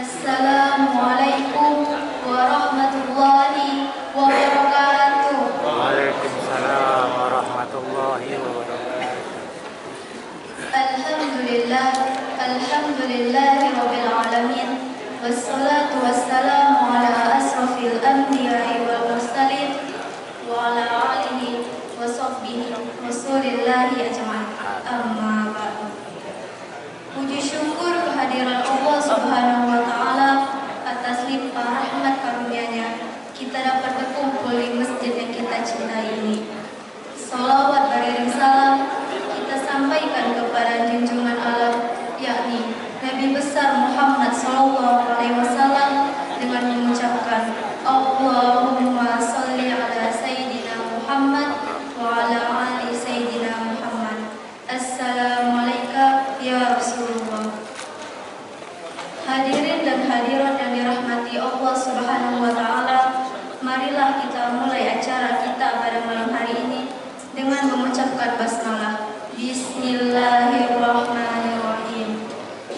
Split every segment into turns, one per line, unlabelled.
Assalamualaikum warahmatullahi wabarakatuh.
Waalaikumsalam warahmatullahi wabarakatuh.
Alhamdulillahi rabbil alamin. Wassalatu wassalamu ala asrafil anbiya'i wal mursalin wa ala alihi wa sahbihi rasulillahi ajma'in. Amma ba'du. Puji syukur kehadiran Allah Subhanahu wa taala atas limpah rahmat karunia-Nya kita dapat berkumpul di masjid yang kita cintai ini. Salawat beriring salam kita sampaikan kepada junjungan alam, yakni Nabi besar Muhammad sallallahu alaihi wasallam dengan mengucapkan Allahumma shalli ala sayyidina Muhammad wa ala ali sayyidina Muhammad. Assalamualaikum ya Rasulullah. Hadirin dan hadirat yang dirahmati Allah Subhanahu wa taala, marilah kita mulai acara kita pada malam hari ini dengan mengucapkan basmalah. Bismillahirrahmanirrahim.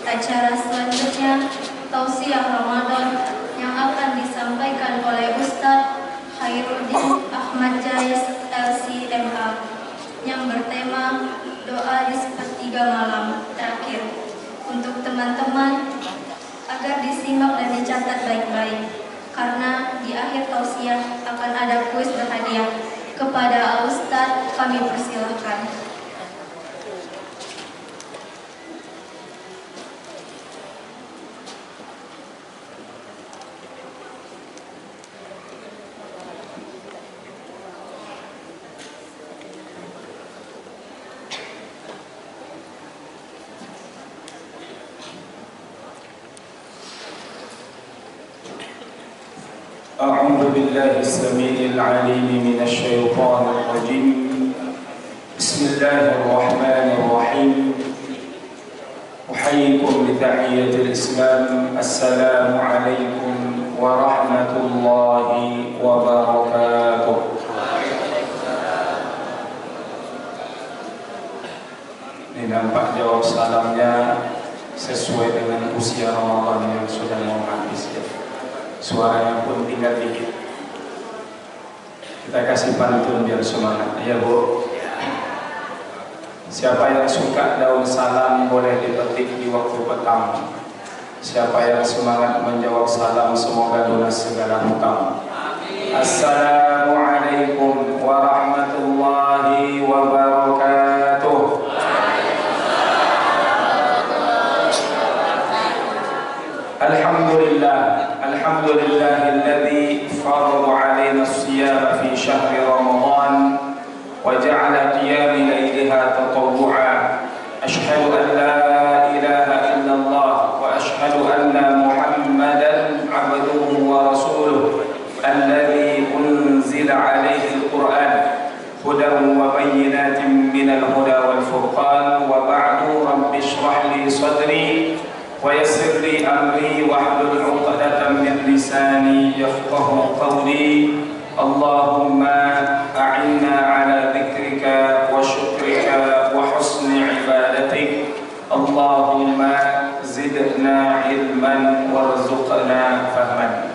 Acara selanjutnya tausiah Ramadan yang akan disampaikan oleh Ustaz Khairuddin Ahmad Jais LCMA yang bertema doa di sepertiga malam terakhir. Untuk teman-teman agar disimak dan dicatat baik-baik, karena di akhir tausiah akan ada kuis berhadiah. Kepada Al-Ustaz kami persilahkan.
أعوذ بالله السميع العليم من الشيطان الرجيم. بسم الله الرحمن الرحيم. أحييكم بتحية الإسلام. السلام عليكم ورحمة الله وبركاته. Ini nampak jawab salamnya sesuai dengan usia Ramadan yang sudah mau habis ya. Suaranya pun tinggal dikit. Kita kasih pantun biar semangat. Ya Bu. Siapa yang suka daun salam boleh dipetik di waktu petang. Siapa yang semangat menjawab salam semoga lunas segala hutang. Assalamualaikum warahmatullahi wabarakatuh. Alhamdulillahilladzi farada 'alaina as-siyama fi syahri Ramadan wa ja'ala qiyama layliha tatawwu'an. Asyhadu an la ilaha illallah wa asyhadu anna Muhammadan 'abduhu wa rasuluh alladzi unzila 'alaihi al-Qur'an hudan wa bayyinatin minal huda wal furqan. Wa ba'du, rabbi shrah li sadri wa yassir li amri wahlul 'uqdatam min lisani yafqahu qawli. Allahumma a'inna 'ala dzikrika wa syukrika wa husni ibadatik. Allahumma zidna ilman warzuqna fahman.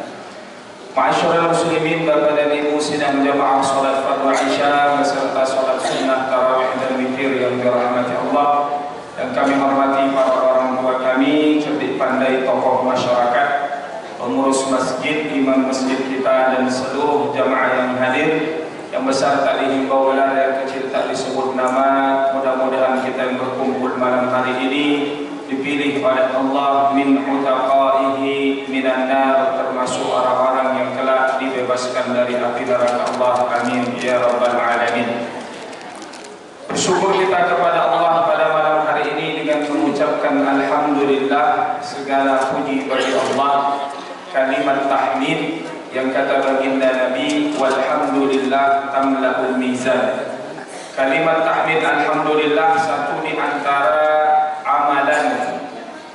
Ma'asyiral muslimin, Bapak dan Ibu sidang jamaah salat fardu Isya beserta salat sunnah tarawih dan witir yang dirahmati Allah, dan kami hormati para orang tua kami, cerdik pandai tokoh masyarakat, pengurus masjid, imam masjid kita, dan seluruh jamaah yang hadir. Yang besar tak dihimbau belar, yang kecil tak disebut nama. Mudah-mudahan kita yang berkumpul malam hari ini dipilih oleh Allah min utaqaihi minan nar, termasuk orang-orang yang kelak dibebaskan dari api neraka Allah. Amin ya rabbal alamin. Bersyukur kita kepada Allah pada malam hari ini dengan mengucapkan alhamdulillah, segala puji bagi Allah. Kalimat tahmid yang kata baginda Nabi, walhamdulillah tamla'ul mizan. Kalimat tahmid alhamdulillah satu di antara amalan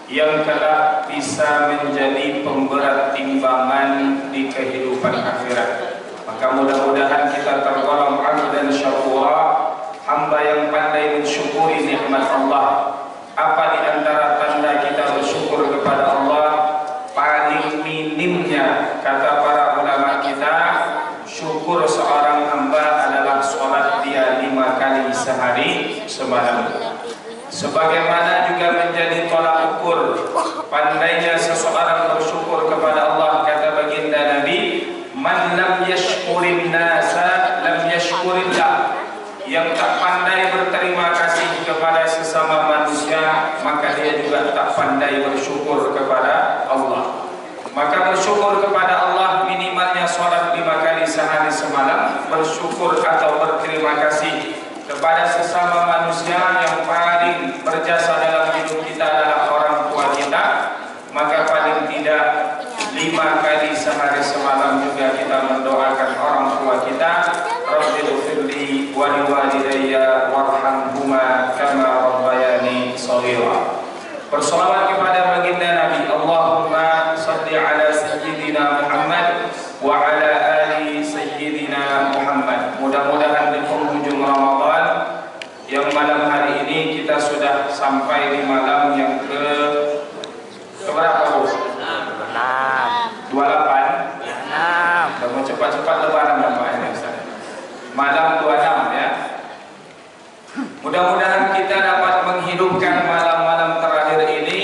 yang kelak bisa menjadi pemberat timbangan di kehidupan akhirat. Maka mudah-mudahan kita tergolong abdan syakura, hamba yang pandai mensyukuri nikmat Allah. Apa di antara tanda kita bersyukur kepada Allah? semalam. Sebagaimana juga menjadi tolak ukur pandainya seseorang bersyukur kepada Allah, kata baginda Nabi, man lam yashkurin nasa lam yashkurillah. Yang tak pandai berterima kasih kepada sesama manusia, maka dia juga tak pandai bersyukur kepada Allah. Maka bersyukur kepada Allah minimalnya sholat 5 kali sehari semalam, bersyukur atau berterima kasih kepada sesama manusia yang paling berjasa dalam hidup kita adalah orang tua kita, maka paling tidak 5 kali sehari semalam juga kita mendoakan orang tua kita, Rabbighfirli wa liwalidayya warhamhuma kama rabbayani shaghira. Bersolawat kepada baginda Nabi, Allahumma salli ala sayyidina Muhammad wa ala ali sayyidina Muhammad. Mudah-mudahan di penghujung Ramadan yang malam hari ini kita sudah sampai di malam yang keberapa, Bu? 28. Mau cepat-cepat lebaran nampaknya, Ustaz. Malam 26 ya. Mudah-mudahan kita dapat menghidupkan malam-malam terakhir ini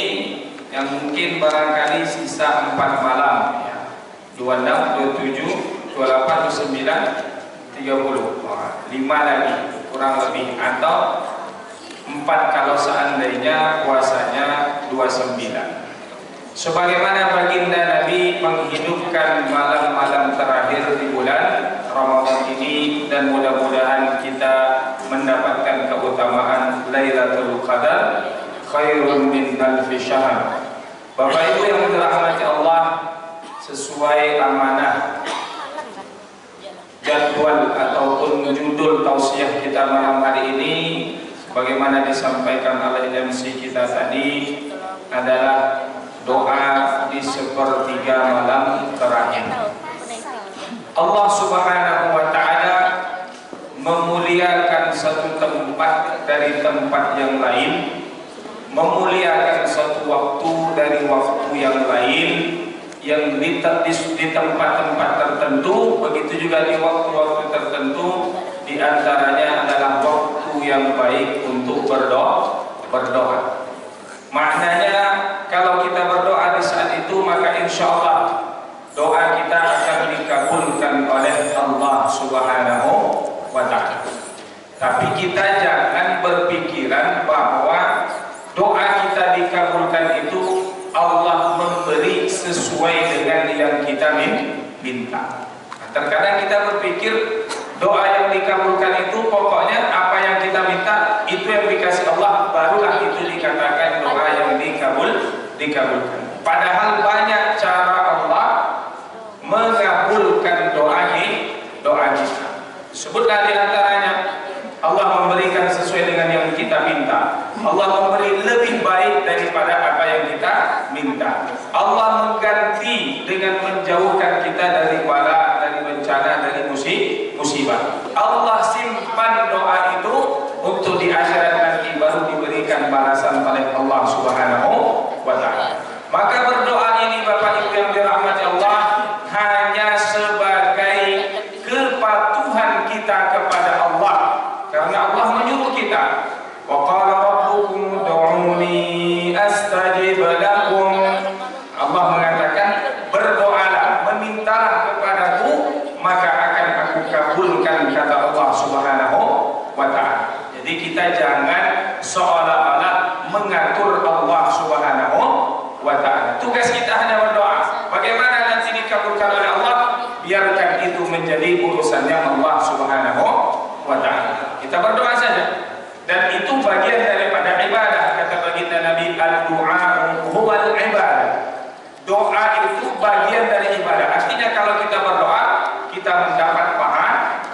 yang mungkin barangkali sisa 4 malam ya. 26, 27, 28, 29, 30. 5 lagi kurang lebih, atau 4 kalau seandainya puasanya 29. Sebagaimana baginda Nabi menghidupkan malam-malam terakhir di bulan Ramadan ini, dan mudah-mudahan kita mendapatkan keutamaan Lailatul Qadar khairun min alfi syahr. Bapak Ibu yang dirahmati Allah, sesuai amanah jadwal ataupun judul tausiah kita malam hari ini, sebagaimana disampaikan oleh MC kita tadi, adalah doa di sepertiga malam terakhir. Allah Subhanahu wa Ta'ala memuliakan satu tempat dari tempat yang lain, memuliakan satu waktu dari waktu yang lain, yang di tempat-tempat tertentu, begitu juga di waktu-waktu tertentu, di antaranya adalah waktu yang baik untuk berdoa. Maknanya kalau kita berdoa di saat itu, maka insya Allah doa kita akan dikabulkan oleh Allah Subhanahu wa Ta'ala. Tapi kita jangan berpikiran bahwa doa kita dikabulkan itu Allah memberi sesuai dengan yang kita minta. Terkadang kita berpikir doa yang dikabulkan itu pokoknya apa yang kita minta itu yang dikasih Allah, barulah itu dikatakan doa yang dikabulkan. Padahal banyak cara Allah mengabulkan doa kita. Sebutlah di antaranya, Allah memberikan sesuai dengan yang kita minta. Allah memberi lebih baik daripada apa yang kita minta. Allah mengganti dengan menjauhkan kita dari bala, dari bencana, dari musibah. Allah simpan doa itu untuk di akhirat nanti baru diberikan balasan oleh Allah Subhanahu wa Ta'ala. Maka berdoa ini Bapak Ibu yang dirahmati Allah hanya sebagai kepatuhan kita kepada Allah, karena Allah menyuruh kita, wa qala rabbukum ud'uni astajib lakum. Allah mengatakan berdoalah, memintalah kepadaku, maka akan aku kabulkan, kata Allah Subhanahu wa Ta'ala. Jadi kita jangan seolah-olah mengatur Allah Subhanahu wa Ta'ala. Tugas kita hanya berdoa. Bagaimana nanti dikabulkan oleh Allah, biarkan itu menjadi urusannya Allah Subhanahu wa Ta'ala. Kita berdoa saja, dan itu bagian daripada ibadah. Kata baginda Nabi, ad-du'a huwal ibadah. Doa itu bagian dari ibadah. Artinya kalau kita berdoa, kita mendapat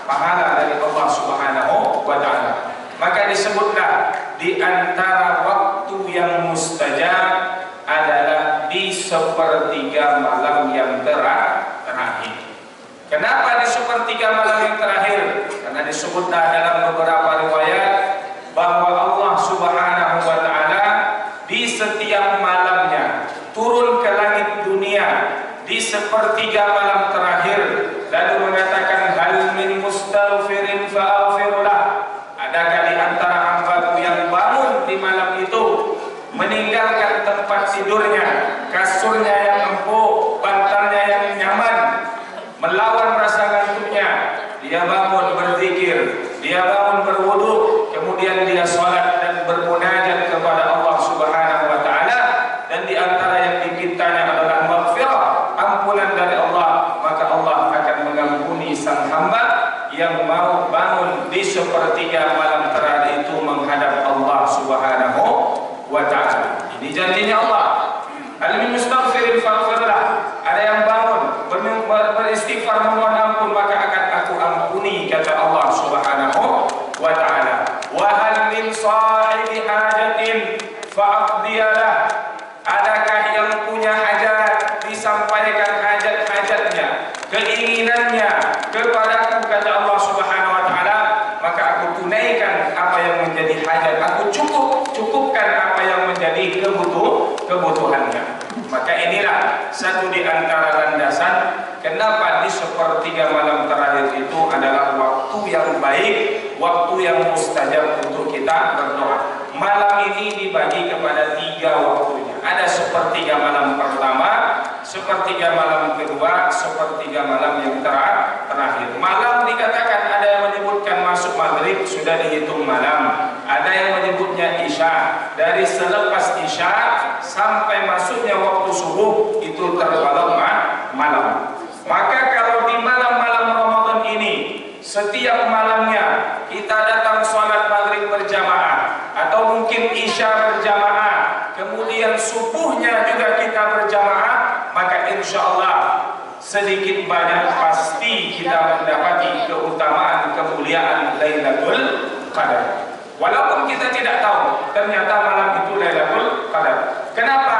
pahala dari Allah Subhanahu wa Ta'ala. Maka disebutlah di antara waktu yang mustajab adalah di sepertiga malam yang terakhir. Kenapa di sepertiga malam yang terakhir? Karena disebutlah dalam beberapa riwayat bahwa Allah Subhanahu wa Ta'ala di setiap malamnya turun ke langit dunia di sepertiga malam terakhir, lalu mengatakan hal min mustaghfirin fa'aghfirullah. Adakah di antara hamba-Ku tidurnya, kasurnya yang empuk, bantalnya yang nyaman, melawan rasa ngantuknya, dia bangun berzikir, dia bangun berwudu, kemudian dia salat dan bermunajat kepada Allah Subhanahu wa taala, dan di antara yang dipintanya adalah maghfirah, ampunan dari Allah, maka Allah akan mengampuni sang hamba yang mau bangun di sepertiga malam terakhir itu menghadap Allah Subhanahu wa taala. Ini janjinya Allah. Al-min mustaghfirin faghfirlah. Ada yang bangun beristighfar memohon ampun, maka akan aku ampuni, kata Allah Subhanahu wa taala. Wa hal min sahibi hajatin fa'aqdiyalah. Adakah yang punya hajat, disampaikan hajat-hajatnya, keinginannya kepadaku, kata Allah Subhanahu wa taala, maka aku tunaikan apa yang menjadi hajat, aku cukupkan apa yang menjadi kebutuhannya. Maka inilah satu di antara landasan kenapa di sepertiga malam terakhir itu adalah waktu yang baik, waktu yang mustajab untuk kita berdoa. Malam ini dibagi kepada 3 waktunya. Ada sepertiga malam pertama, sepertiga malam kedua, sepertiga malam yang terakhir. Malam dikatakan, ada yang menyebutkan masuk maghrib sudah dihitung malam, ada yang menyebutnya isya, dari selepas isya sampai masuknya waktu subuh itu tergolong malam. Maka kalau di malam-malam Ramadan ini setiap malamnya kita datang sholat maghrib berjamaah atau mungkin isya berjamaah, kemudian subuhnya juga kita berjamaah, maka insya Allah sedikit banyak pasti kita mendapati keutamaan kemuliaan Lailatul Qadar. Walaupun kita tidak tahu ternyata malam itu Lailatul Qadar. Kenapa?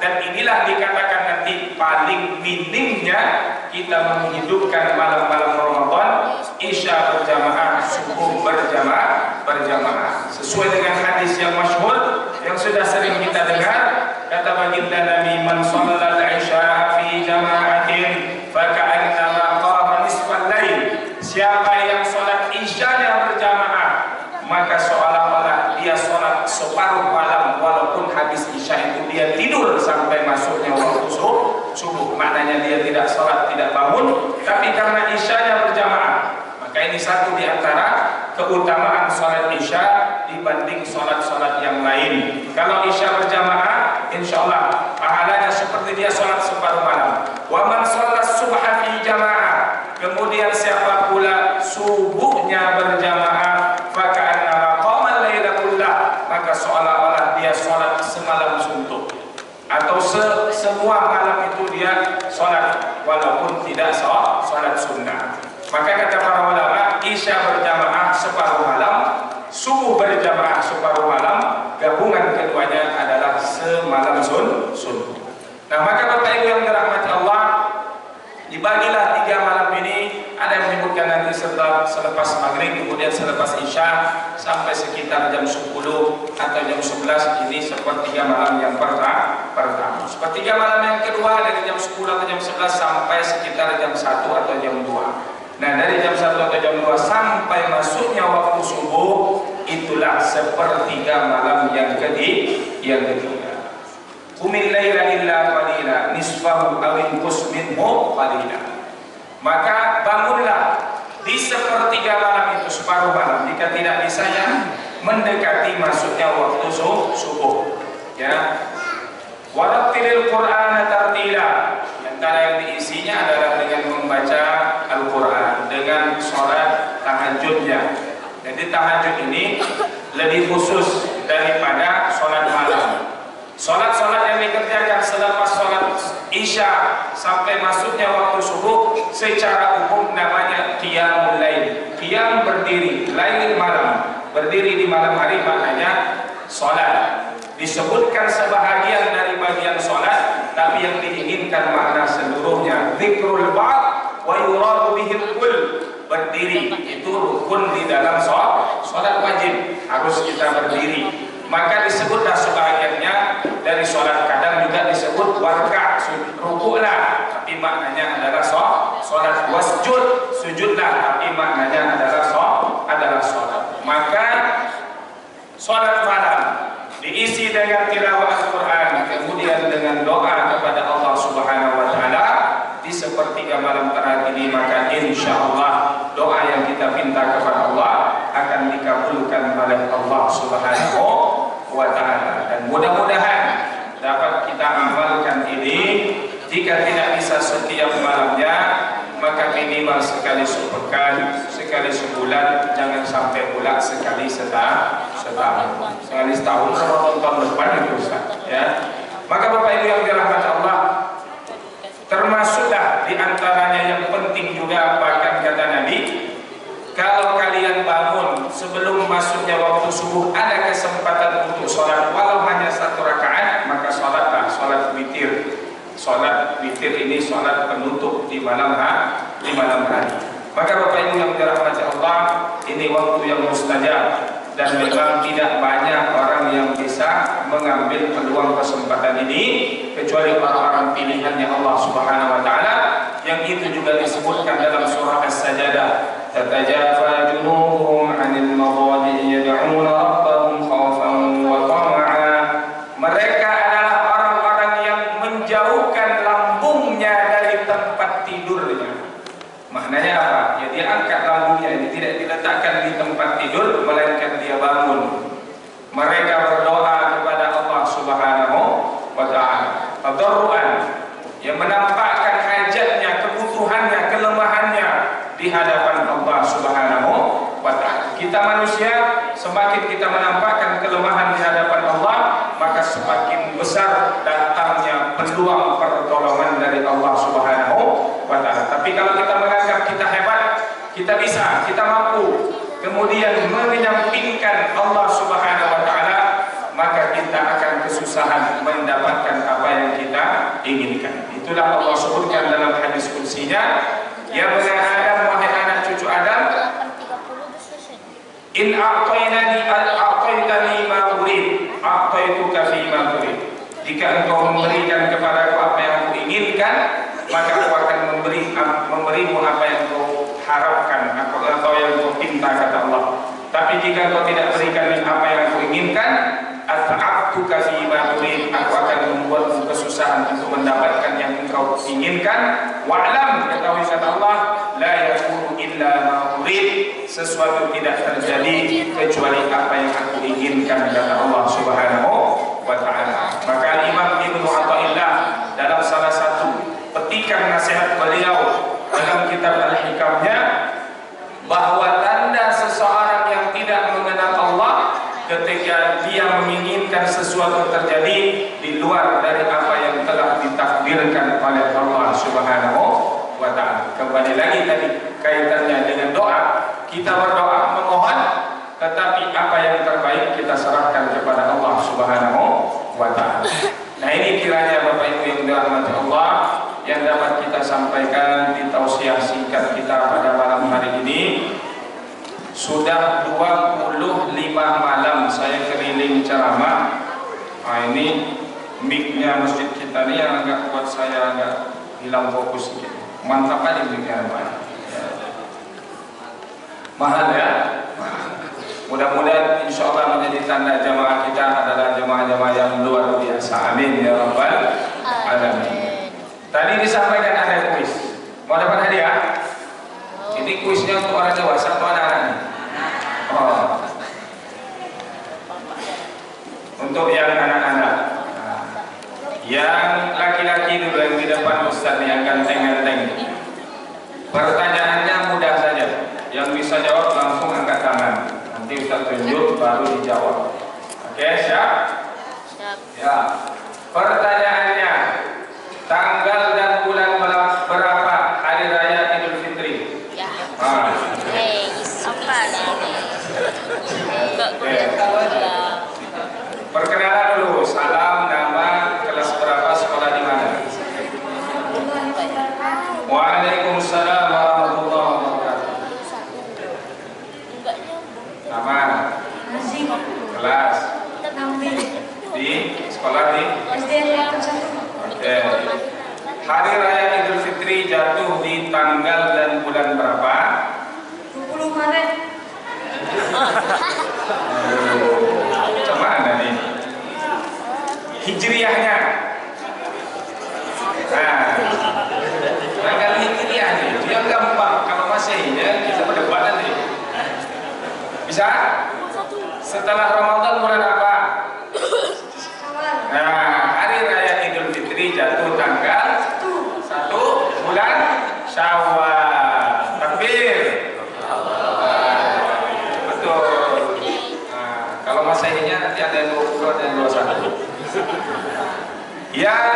Dan inilah dikatakan nanti paling minimnya kita menghidupkan malam-malam Ramadan, isya berjamaah, subuh berjamaah. Sesuai dengan hadis yang masyhur yang sudah sering kita dengar, kata baginda Nabi, man shallal isya fi jama'atin faka'annama qama nisfal lail. Siapa yang salat isyanya berjamaah, maka seolah-olah dia sholat separuh malam, walaupun habis isya itu dia tidur sampai masuknya waktu subuh. Maknanya dia tidak sholat, tidak bangun, tapi karena isyanya berjamaah. Maka ini satu di antara keutamaan sholat isya dibanding sholat-sholat yang lain. Kalau isya berjamaah, insya Allah pahalanya seperti dia sholat separuh malam. Wa man sholat subha fi jamaah, kemudian siapa pula subuhnya berjamaah, maka seolah-olah dia sholat semalam suntuk, atau semua malam itu dia sholat walaupun tidak sholat sunnah. Maka kata para ulama, isya berjamaah separuh malam, subuh berjamaah separuh malam, gabungan keduanya adalah semalam suntuk. Nah, maka Bapak Ibu yang dirahmati Allah, dibagilah 3 malam ini. Ada yang menyebutkan nanti selepas maghrib, kemudian selepas isya sampai sekitar jam 10 atau jam 11. Ini sepertiga malam yang pertama. Sepertiga malam yang kedua dari jam 10 atau jam 11 sampai sekitar jam 1 atau jam 2. Nah, dari jam 1 atau jam 2 sampai masuknya waktu subuh, itulah sepertiga malam yang ketiga. Qumil laila illa qalila nisfahu aw inqus minhu qalila. Maka bangunlah di sepertiga malam itu, separuh malam, jika tidak bisanya mendekati masuknya waktu subuh. Ya. Warattilil Qur'ana tartila. Antara yang diisinya adalah dengan membaca Al-Qur'an, dengan sholat tahajudnya. Jadi tahajud ini lebih khusus daripada sholat malam. Sholat-sholat yang dikerjakan selepas sholat isya sampai masuknya waktu subuh secara umum namanya qiyamul lail. Qiyam berdiri, lail malam, berdiri di malam hari, maknanya sholat. Disebutkan sebahagian dari bagian sholat, tapi yang diinginkan makna seluruhnya. Dzikrul ba'd wa yuradu bihil kull. Berdiri itu rukun di dalam sholat wajib, harus kita berdiri. Maka disebutlah sebahagiannya dari sholat, kadang juga disebut warka, rukuklah, tapi maknanya adalah sholat. Wasjud, sujudlah, tapi maknanya adalah sholat. Maka sholat malam diisi dengan tilawah Al-Quran, kemudian insyaallah doa yang kita minta kepada Allah akan dikabulkan oleh Allah Subhanahu wa taala. Dan mudah-mudahan dapat kita amalkan ini. Jika tidak bisa setiap malamnya, maka minimal sekali sepekan, sekali sebulan, jangan sampai pula sekali setahun. Sekali setahun Ramadan tahun depan itu Ustaz, ya. Maka Bapak Ibu yang dirahmati Allah, termasuklah di antaranya yang penting juga, bahkan kata Nabi, kalau kalian bangun sebelum masuknya waktu subuh ada kesempatan untuk sholat walau hanya 1 rakaat, maka sholatlah, sholat witir. Sholat witir ini sholat penutup di malam hari. Maka Bapak Ibu yang dirahmati Allah, ini waktu yang mustajab dan memang tidak banyak orang yang bisa mengambil peluang kesempatan ini kecuali orang-orang pilihannya Allah Subhanahu wa taala, yang itu juga disebutkan dalam surah As-Sajdah, tatajafa junubuhum 'anil madaji'i yad'una rabbahum khaufan wa tama'a. Mereka adalah orang-orang yang menjauhkan lambungnya dari tempat tidurnya. Maknanya apa? Ya, dia angkat lambungnya, ini tidak diletakkan di tempat tidur, melainkan dia bangun. Mereka berdoa kepada Allah Subhanahu wa taala, tadarruan, yang menampakkan hajatnya, kebutuhannya, kelemahannya di hadapan Allah Subhanahu wa taala. Kita manusia, semakin kita menampakkan kelemahan di hadapan Allah, maka semakin besar datangnya peluang pertolongan dari Allah Subhanahu wa taala. Tapi kalau kita menganggap kita hebat, kita bisa, kita mampu, kemudian menyampingkan Allah Subhanahu wa taala, maka kita akan kesusahan mendapatkan apa yang kita inginkan. Itulah Allah sebutkan dalam hadis qudsinya, ya bani Adam, wahai anak cucu Adam, in a'taitani ma urid, a'taituka fi ma urid. Jika engkau memberikan kepadaku apa yang aku inginkan, maka aku akan memberimu apa yang kau harapkan atau yang kau pinta, kata Allah. Tapi jika engkau tidak berikan apa yang aku inginkan, at'abtuka fi ma urid, aku akan membuatmu kesusahan untuk mendapatkan yang engkau inginkan. Wa'lam, ketahui kata Allah, la yakunu illa ma urid, sesuatu tidak terjadi kecuali apa yang aku inginkan, kata Allah Subhanahu wa taala. Maka Imam Ibnu Athaillah dalam salah satu petikan nasihat beliau dalam kitab Al-Hikamnya, bahwa tanda seseorang yang tidak mengenal Allah ketika dia menginginkan sesuatu terjadi di luar dari apa yang telah ditakdirkan oleh Allah Subhanahu wa taala. Kembali lagi tadi kaitannya dengan doa, kita berdoa memohon, tetapi apa yang terbaik kita serahkan kepada Allah Subhanahu wa taala. Nah, ini kiranya Bapak Ibu yang dirahmati Allah yang dapat kita sampaikan di tausiah singkat kita pada malam hari ini. Sudah 25 malam saya keliling ceramah. Nah, ini mic-nya masjid kita ini yang agak buat saya agak hilang fokus sedikit. Mantap aja mic-nya, Pak. Mahal ya. Mudah-mudahan insya Allah menjadi tanda jamaah kita adalah jamaah-jamaah yang luar biasa. Amin ya rabbal alamin. Tadi disampaikan ada kuis. Mau dapat hadiah? Ini kuisnya untuk orang dewasa atau anak-anak? Oh. Untuk yang anak-anak. Yang laki-laki dulu yang di depan Ustaz yang ganteng-ganteng. Pertanyaannya mudah saja. Yang bisa jawab langsung angkat tangan. Nanti Ustaz tunjuk baru dijawab. Oke, siap? Siap. Ya. Pertanyaannya, tanggal dan bulan berapa hari raya Idul Fitri? Ya. Perkenalan dulu, salam, nama, kelas berapa, sekolah di mana? Waalaikumsalam warahmatullahi wabarakatuh. Nama? Kelas? Di sekolah di? Oke. Hari raya Idul Fitri jatuh di tanggal dan bulan berapa?
20 Maret.
Mana nih? Hijriahnya. Nah, tanggal hijriah nih, dia gampang. Kalau Setelah Ramadan bulan apa? Nah, hari raya Idul Fitri jatuh tanggal 1 bulan Syawal. Takbir. Betul. Nah, kalau Masehinya nanti ada 20 dan 21. Yang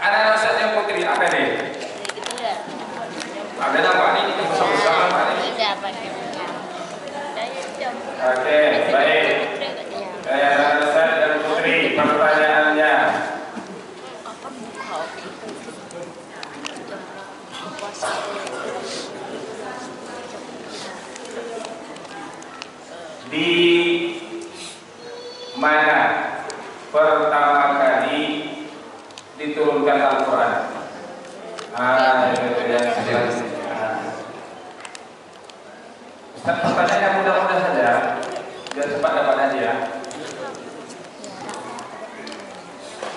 anak-anak saja putri ada deh. Ada nggak Pak ini? Bersama-sama Pak ini. Oke, baik. Anak-anak saya dan putri, pertanyaannya. Di mana pertama kali diturunkan Al-Quran? Ustaz, pertanyaannya mudah-mudah saja, biar cepat dapat hadiah.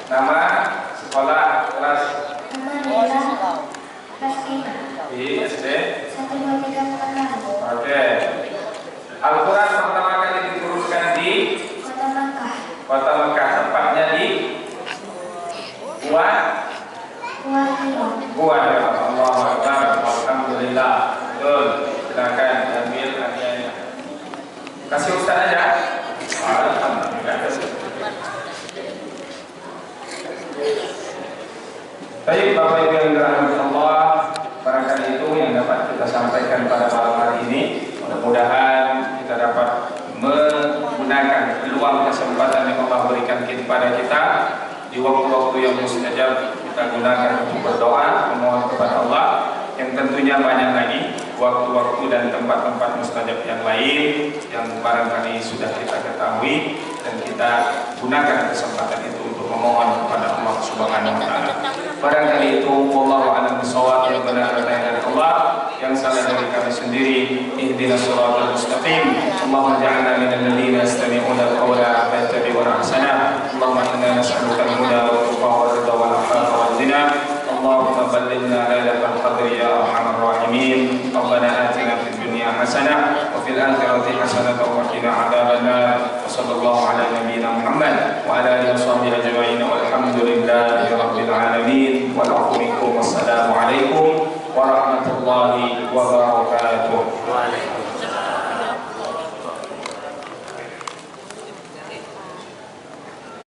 Nama, sekolah, kelas di SD. Oke. Al-Quran pertama kali diturunkan di Kota Mekah, tempatnya di Gua Allahu Akbar. Alhamdulillah. Betul. Silakan ambil hadiahnya. Kasih Ustaz aja. Alhamdulillah. Baik Bapak Ibu yang dirahmati Allah, barangkali itu yang dapat kita sampaikan pada malam hari ini. Mudah-mudahan kita dapat menggunakan peluang kesempatan yang Allah berikan kepada kita di waktu-waktu yang mustajab. Kita gunakan untuk berdoa, memohon kepada Allah, yang tentunya banyak lagi waktu-waktu dan tempat-tempat mustajab yang lain yang barangkali sudah kita ketahui, dan kita gunakan kesempatan itu untuk memohon kepada Allah Subhanahu wa taala. Barangkali itu wallahu a'lam bishawab, yang benar datang dari Allah, yang salah dari kami sendiri. Ihdinas shiratal mustaqim. Allahumma ja'alna minal ladzina yastami'una al-qawla fayattabi'una ahsana. Allahumma inna nas'aluka al-huda wa tuqa wa ridha wal 'afafa wal ghina. Allahumma ballighna lailatal qadri ya arhamar rahimin. Rabbana atina fid dunya hasanah wa fil akhirati hasanah wa qina adzabannar. Sallallahu ala nabiyyina Muhammad wa ala alihi washabbihi ajma'in. Walhamdulillahi rabbil alamin. Wassalamu alaikum warahmatullahi wabarakatuh.